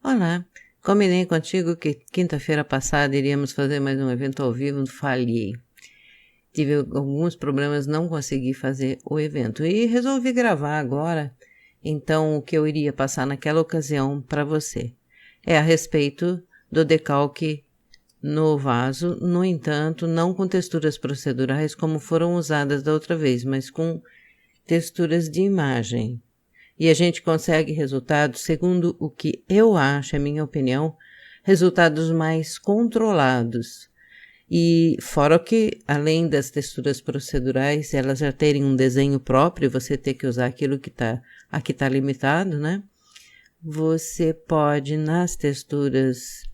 Olá, combinei contigo que quinta-feira passada iríamos fazer mais um evento ao vivo, falhei. Tive alguns problemas, não consegui fazer o evento e resolvi gravar agora. Então, o que eu iria passar naquela ocasião para você é a respeito do decalque no vaso, no entanto, não com texturas procedurais como foram usadas da outra vez, mas com texturas de imagem. E a gente consegue resultados, segundo o que eu acho, é minha opinião, resultados mais controlados. E fora que, além das texturas procedurais, elas já terem um desenho próprio, você ter que usar aquilo que aqui está limitado, né? Você pode, nas texturas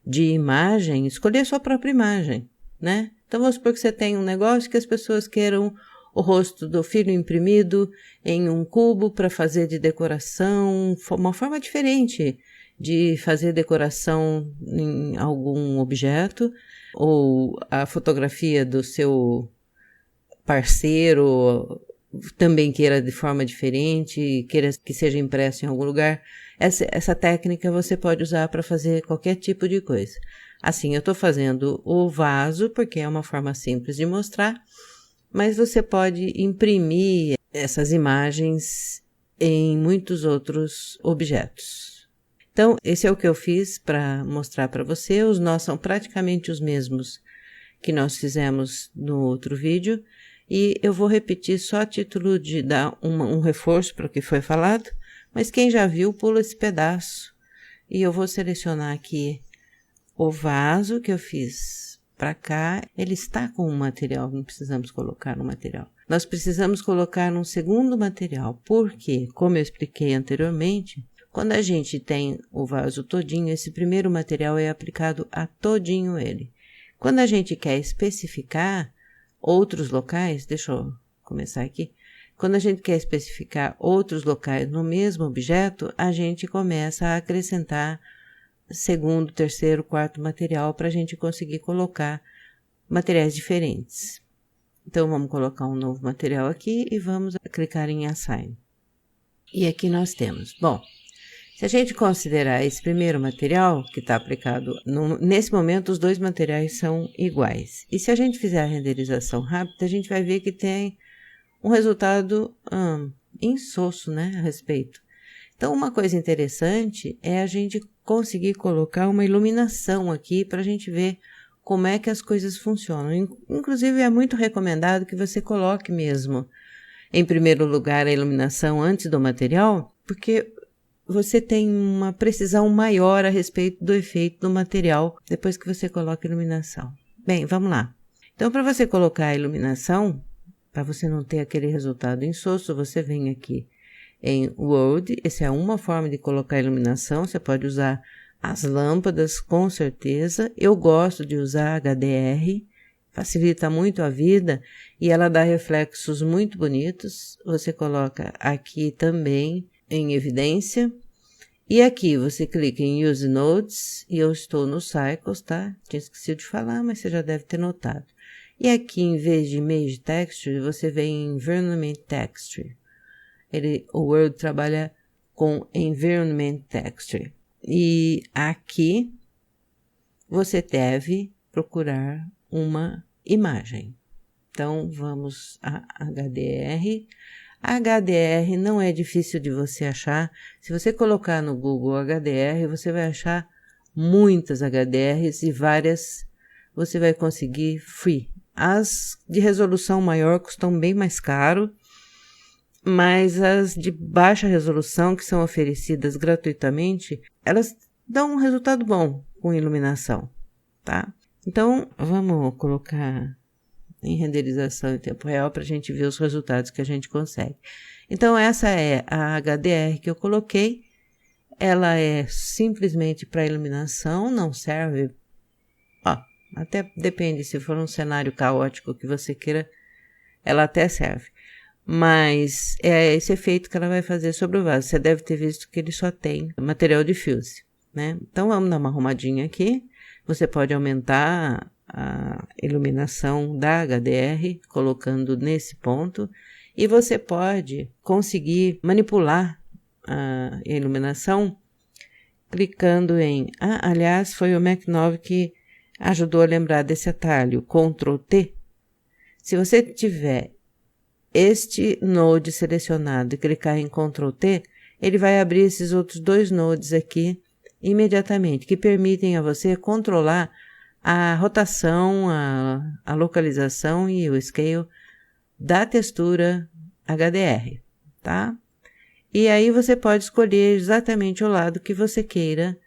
de imagem, escolher a sua própria imagem, né? Então, vamos supor que você tem um negócio que as pessoas queiram o rosto do filho imprimido em um cubo para fazer de decoração, uma forma diferente de fazer decoração em algum objeto, ou a fotografia do seu parceiro também queira de forma diferente, queira que seja impresso em algum lugar. Essa técnica você pode usar para fazer qualquer tipo de coisa. Assim, eu estou fazendo o vaso porque é uma forma simples de mostrar, mas você pode imprimir essas imagens em muitos outros objetos. Então, esse é o que eu fiz para mostrar para você. Os nós são praticamente os mesmos que nós fizemos no outro vídeo, e eu vou repetir só a título de dar um reforço para o que foi falado, mas quem já viu, pula esse pedaço. E eu vou selecionar aqui o vaso que eu fiz para cá, ele está com um material, não precisamos colocar no material. Nós precisamos colocar um segundo material, porque, como eu expliquei anteriormente, quando a gente tem o vaso todinho, esse primeiro material é aplicado a todinho ele. Quando a gente quer especificar outros locais, deixa eu começar aqui, quando a gente quer especificar outros locais no mesmo objeto, a gente começa a acrescentar segundo, terceiro, quarto material para a gente conseguir colocar materiais diferentes. Então, vamos colocar um novo material aqui e vamos clicar em Assign. E aqui nós temos, bom, se a gente considerar esse primeiro material que está aplicado, nesse momento os dois materiais são iguais. E se a gente fizer a renderização rápida, a gente vai ver que tem um resultado insosso, né, a respeito. Então, uma coisa interessante é a gente conseguir colocar uma iluminação aqui para a gente ver como é que as coisas funcionam. Inclusive, é muito recomendado que você coloque mesmo, em primeiro lugar, a iluminação antes do material, porque você tem uma precisão maior a respeito do efeito do material depois que você coloca a iluminação. Bem, vamos lá. Então, para você colocar a iluminação, para você não ter aquele resultado insosso, você vem aqui em World. Essa é uma forma de colocar iluminação. Você pode usar as lâmpadas, com certeza. Eu gosto de usar HDR, facilita muito a vida e ela dá reflexos muito bonitos. Você coloca aqui também em evidência. E aqui você clica em Use Nodes, e eu estou no Cycles, tá? Tinha esquecido de falar, mas você já deve ter notado. E aqui, em vez de Image Texture, você vem em Environment Texture. O Word trabalha com Environment Texture. E aqui você deve procurar uma imagem. Então, vamos a HDR. HDR não é difícil de você achar. Se você colocar no Google HDR, você vai achar muitas HDRs e várias você vai conseguir free. As de resolução maior custam bem mais caro, mas as de baixa resolução, que são oferecidas gratuitamente, elas dão um resultado bom com iluminação, tá? Então, vamos colocar em renderização em tempo real para a gente ver os resultados que a gente consegue. Então, essa é a HDR que eu coloquei. Ela é simplesmente para iluminação, não serve... até depende, se for um cenário caótico que você queira, ela até serve. Mas é esse efeito que ela vai fazer sobre o vaso. Você deve ter visto que ele só tem material diffuse, né? Então, vamos dar uma arrumadinha aqui. Você pode aumentar a iluminação da HDR, colocando nesse ponto. E você pode conseguir manipular a iluminação clicando em... aliás, foi o Mac9 que ajudou a lembrar desse atalho, Ctrl T. Se você tiver este node selecionado e clicar em Ctrl T, ele vai abrir esses outros 2 nodes aqui imediatamente, que permitem a você controlar a rotação, a localização e o scale da textura HDR, tá? E aí você pode escolher exatamente o lado que você queira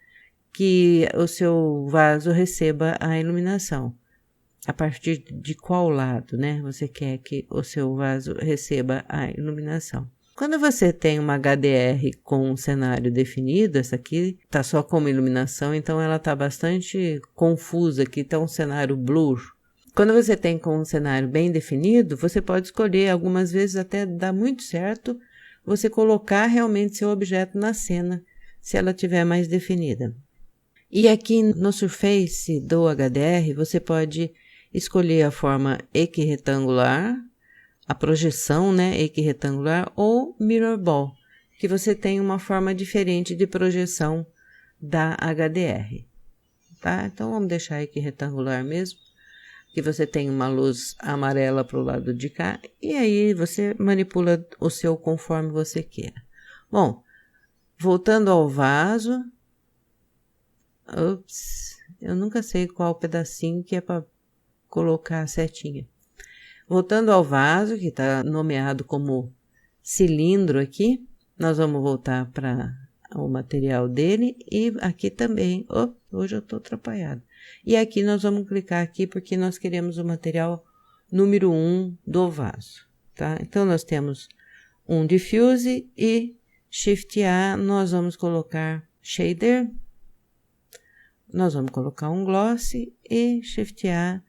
que o seu vaso receba a iluminação. A partir de qual lado, né, você quer que o seu vaso receba a iluminação. Quando você tem uma HDR com um cenário definido, essa aqui está só como iluminação, então ela está bastante confusa, aqui está um cenário blur. Quando você tem com um cenário bem definido, você pode escolher, algumas vezes até dá muito certo, você colocar realmente seu objeto na cena, se ela estiver mais definida. E aqui no Surface do HDR, você pode escolher a forma equiretangular, a projeção, né, equiretangular, ou mirror ball, que você tem uma forma diferente de projeção da HDR, tá? Então, vamos deixar equiretangular mesmo, que você tem uma luz amarela para o lado de cá, e aí você manipula o seu conforme você queira. Bom, voltando ao vaso, eu nunca sei qual pedacinho que é para colocar a setinha. Voltando ao vaso, que está nomeado como cilindro aqui, nós vamos voltar para o material dele e aqui também, hoje eu estou atrapalhado. E aqui nós vamos clicar aqui porque nós queremos o material número 1 do vaso, tá? Então nós temos um diffuse e Shift A, nós vamos colocar shader, nós vamos colocar um gloss e Shift A,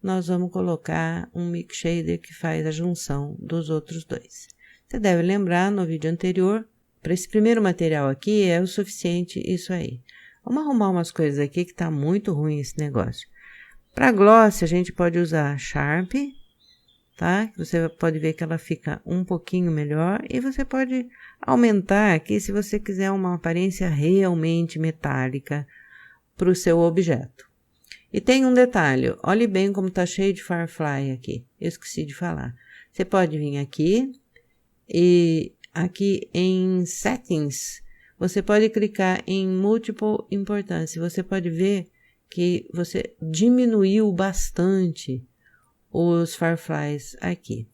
nós vamos colocar um mix shader que faz a junção dos outros dois. Você deve lembrar no vídeo anterior, para esse primeiro material aqui é o suficiente isso aí. Vamos arrumar umas coisas aqui que está muito ruim esse negócio. Para gloss a gente pode usar Sharp, tá? Você pode ver que ela fica um pouquinho melhor e você pode aumentar aqui se você quiser uma aparência realmente metálica para o seu objeto. E tem um detalhe, olhe bem como está cheio de Firefly aqui, eu esqueci de falar. Você pode vir aqui e aqui em Settings, você pode clicar em Multiple Importance, você pode ver que você diminuiu bastante os Fireflies aqui,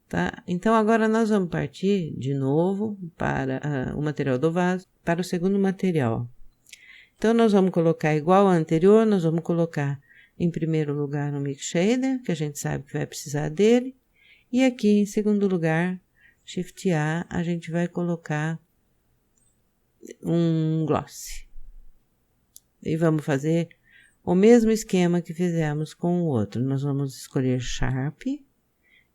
tá? Então agora nós vamos partir de novo para o material do vaso, para o segundo material. Então, nós vamos colocar igual ao anterior, nós vamos colocar em primeiro lugar um Mix Shader, que a gente sabe que vai precisar dele. E aqui, em segundo lugar, Shift A, a gente vai colocar um Gloss. E vamos fazer o mesmo esquema que fizemos com o outro. Nós vamos escolher Sharp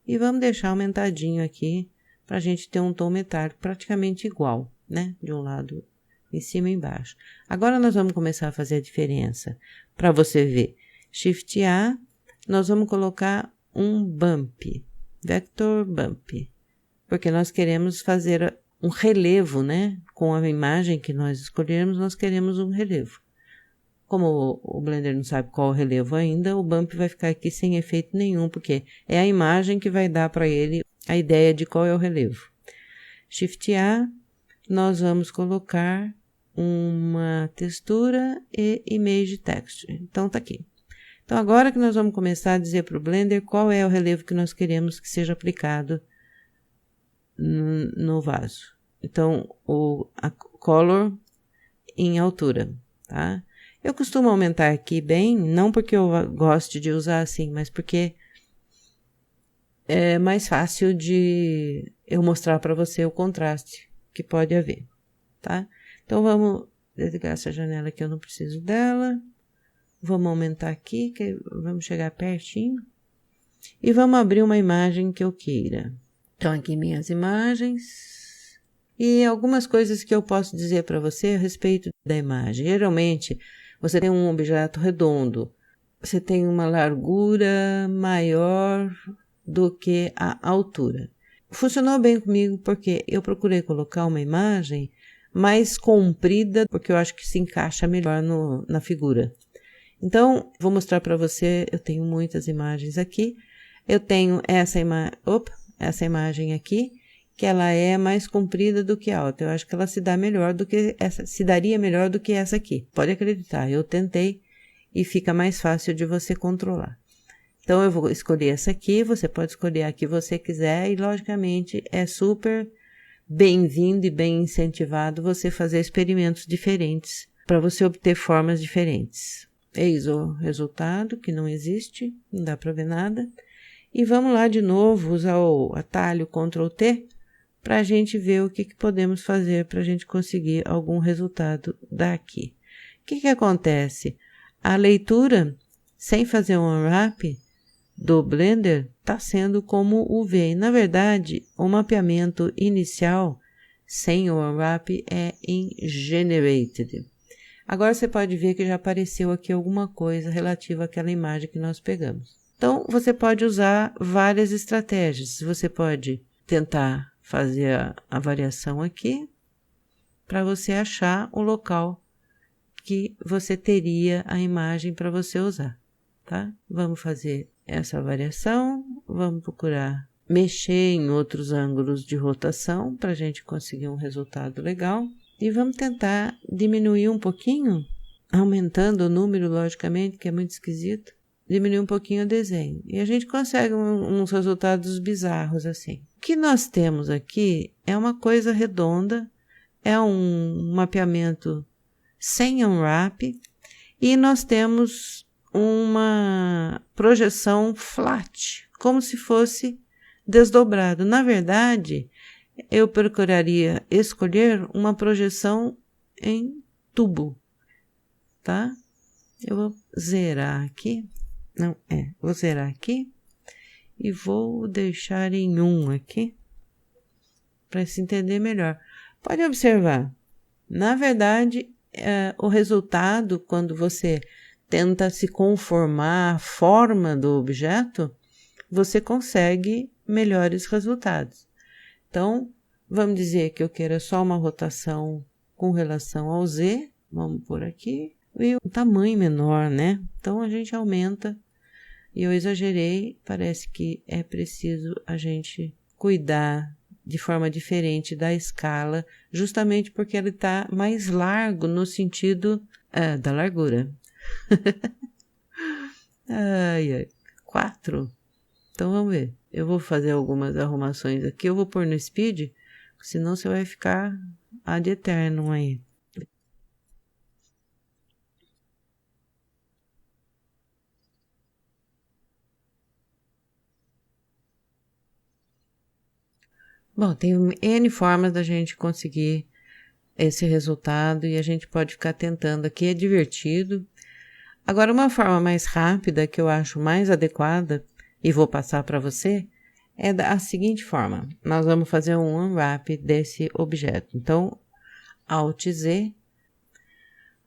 e vamos deixar aumentadinho aqui para a gente ter um tom metálico praticamente igual, né? De um lado em cima e embaixo. Agora nós vamos começar a fazer a diferença. Para você ver, Shift A, nós vamos colocar um bump, Vector Bump, porque nós queremos fazer um relevo, né? Com a imagem que nós escolhermos, nós queremos um relevo. Como o Blender não sabe qual o relevo ainda, o bump vai ficar aqui sem efeito nenhum, porque é a imagem que vai dar para ele a ideia de qual é o relevo. Shift A, nós vamos colocar uma textura e image texture. Então, tá aqui. Então, agora que nós vamos começar a dizer para o Blender qual é o relevo que nós queremos que seja aplicado no vaso. Então, a color em altura, tá? Eu costumo aumentar aqui bem, não porque eu goste de usar assim, mas porque é mais fácil de eu mostrar para você o contraste que pode haver, tá? Então, vamos desligar essa janela que eu não preciso dela. Vamos aumentar aqui, que vamos chegar pertinho. E vamos abrir uma imagem que eu queira. Então, aqui minhas imagens. E algumas coisas que eu posso dizer para você a respeito da imagem. Geralmente, você tem um objeto redondo. Você tem uma largura maior do que a altura. Funcionou bem comigo porque eu procurei colocar uma imagem mais comprida, porque eu acho que se encaixa melhor na figura. Então, vou mostrar para você, eu tenho muitas imagens aqui. Eu tenho essa imagem aqui, que ela é mais comprida do que alta. Eu acho que ela se daria melhor do que essa aqui. Pode acreditar, eu tentei e fica mais fácil de você controlar. Então, eu vou escolher essa aqui, você pode escolher a que você quiser e, logicamente, é super bem-vindo e bem incentivado você fazer experimentos diferentes para você obter formas diferentes. Eis o resultado, que não existe, não dá para ver nada. E vamos lá de novo usar o atalho Ctrl T para a gente ver o que podemos fazer para a gente conseguir algum resultado daqui. O que acontece? A leitura, sem fazer um unwrap do Blender, está sendo como o V. E, na verdade, o mapeamento inicial sem o unwrap é em Generated. Agora você pode ver que já apareceu aqui alguma coisa relativa àquela imagem que nós pegamos. Então, você pode usar várias estratégias. Você pode tentar fazer a variação aqui para você achar o local que você teria a imagem para você usar, tá? Vamos fazer essa variação, vamos procurar mexer em outros ângulos de rotação para a gente conseguir um resultado legal. E vamos tentar diminuir um pouquinho, aumentando o número, logicamente, que é muito esquisito, diminuir um pouquinho o desenho. E a gente consegue uns resultados bizarros assim. O que nós temos aqui é uma coisa redonda, é um mapeamento sem unwrap, e nós temos uma projeção flat, como se fosse desdobrado. Na verdade, eu procuraria escolher uma projeção em tubo, tá? Eu vou zerar aqui, vou zerar aqui e vou deixar em 1 aqui, para se entender melhor. Pode observar, na verdade, o resultado, quando você tenta se conformar à forma do objeto, você consegue melhores resultados. Então, vamos dizer que eu queira só uma rotação com relação ao Z, vamos por aqui, e um tamanho menor, né? Então, a gente aumenta, e eu exagerei, parece que é preciso a gente cuidar de forma diferente da escala, justamente porque ele está mais largo no sentido da largura. 4. Então, vamos ver. Eu vou fazer algumas arrumações aqui. Eu vou pôr no Speed, senão você vai ficar ad eternum aí. Bom, tem N formas da gente conseguir esse resultado e a gente pode ficar tentando aqui. É divertido. Agora, uma forma mais rápida, que eu acho mais adequada, e vou passar para você, é da seguinte forma. Nós vamos fazer um unwrap desse objeto. Então, Alt Z.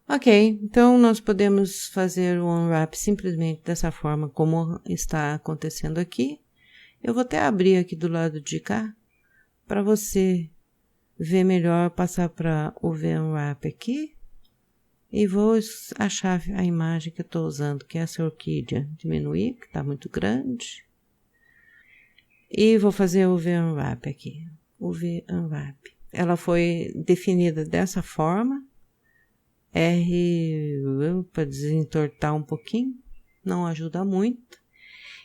Ok, então nós podemos fazer o unwrap simplesmente dessa forma como está acontecendo aqui. Eu vou até abrir aqui do lado de cá, para você ver melhor, passar para o V-Unwrap aqui. E vou achar a imagem que eu estou usando, que é essa orquídea. Diminuir, que está muito grande. E vou fazer o V-Unwrap aqui. O V-Unwrap. Ela foi definida dessa forma. R para desentortar um pouquinho. Não ajuda muito.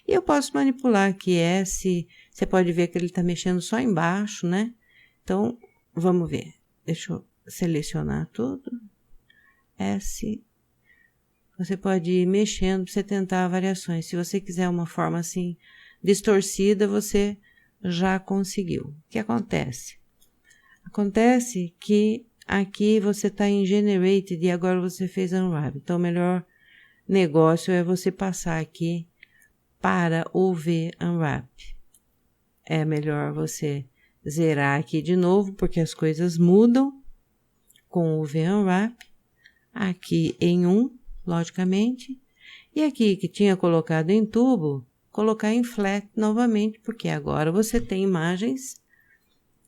E eu posso manipular aqui S. Você pode ver que ele está mexendo só embaixo, né? Então, vamos ver. Deixa eu selecionar tudo. S. Você pode ir mexendo para você tentar variações. Se você quiser uma forma assim distorcida, você já conseguiu. O que acontece? Acontece que aqui você está em Generated e agora você fez Unwrap. Então, o melhor negócio é você passar aqui para o V-Unwrap. É melhor você zerar aqui de novo, porque as coisas mudam com o V-Unwrap. Aqui em 1, logicamente, e aqui que tinha colocado em tubo, colocar em flat novamente, porque agora você tem imagens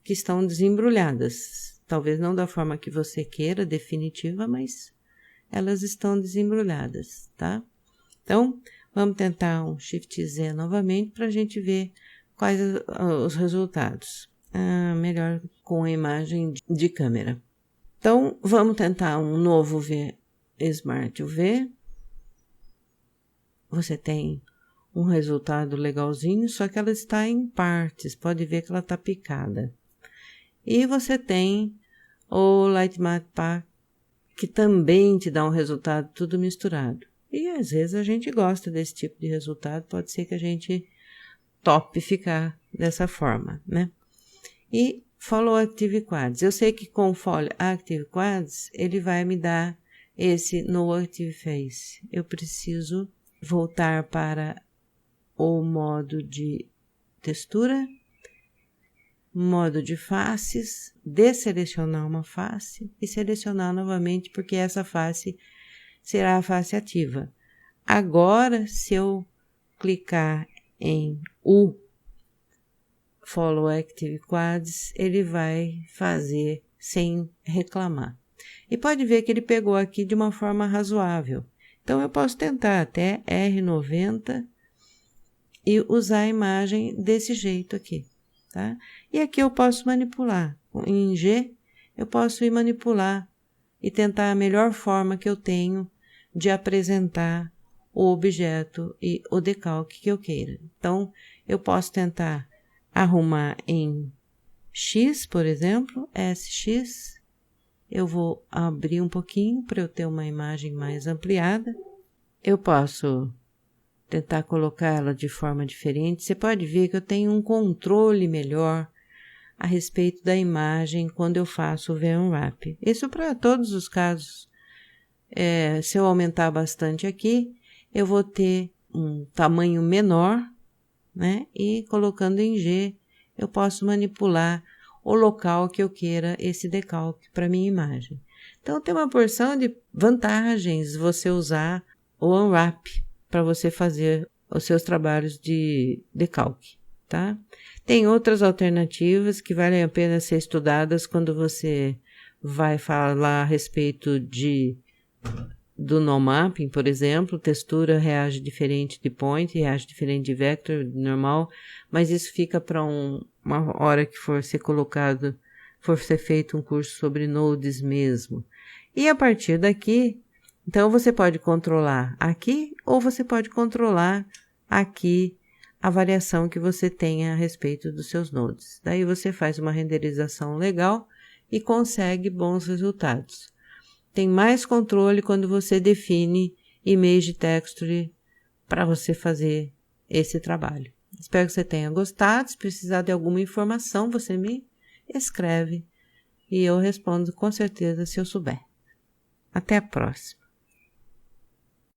que estão desembrulhadas. talvez não da forma que você queira, definitiva, mas elas estão desembrulhadas, tá? Então, vamos tentar um Shift Z novamente para a gente ver quais os resultados. Melhor com a imagem de câmera. Então, vamos tentar um novo V Smart UV. Você tem um resultado legalzinho, só que ela está em partes. Pode ver que ela está picada. E você tem o Light Matte Pack, que também te dá um resultado tudo misturado. E às vezes a gente gosta desse tipo de resultado, pode ser que a gente tope ficar dessa forma, né? E Follow Active Quads. Eu sei que com o Follow Active Quads, ele vai me dar esse No Active Face. Eu preciso voltar para o modo de textura, modo de faces, desselecionar uma face e selecionar novamente, porque essa face será a face ativa. Agora, se eu clicar em U Follow Active Quads, ele vai fazer sem reclamar. E pode ver que ele pegou aqui de uma forma razoável. Então, eu posso tentar até R90 e usar a imagem desse jeito aqui, tá? E aqui eu posso manipular. Em G, eu posso ir manipular e tentar a melhor forma que eu tenho de apresentar o objeto e o decalque que eu queira. Então, eu posso tentar arrumar em X, por exemplo, SX. Eu vou abrir um pouquinho para eu ter uma imagem mais ampliada. Eu posso tentar colocar ela de forma diferente. Você pode ver que eu tenho um controle melhor a respeito da imagem quando eu faço o V-Unwrap. Isso para todos os casos. Se eu aumentar bastante aqui, eu vou ter um tamanho menor, né? E colocando em G, eu posso manipular o local que eu queira esse decalque para minha imagem. Então, tem uma porção de vantagens você usar o Unwrap para você fazer os seus trabalhos de decalque, tá? Tem outras alternativas que valem a pena ser estudadas quando você vai falar a respeito do no mapping, por exemplo. Textura reage diferente de point, reage diferente de vector, normal, mas isso fica para uma hora que for ser feito um curso sobre nodes mesmo. E a partir daqui, então você pode controlar aqui ou você pode controlar aqui a variação que você tenha a respeito dos seus nodes. Daí você faz uma renderização legal e consegue bons resultados. Tem mais controle quando você define Image Texture para você fazer esse trabalho. Espero que você tenha gostado. Se precisar de alguma informação, você me escreve e eu respondo com certeza se eu souber. Até a próxima.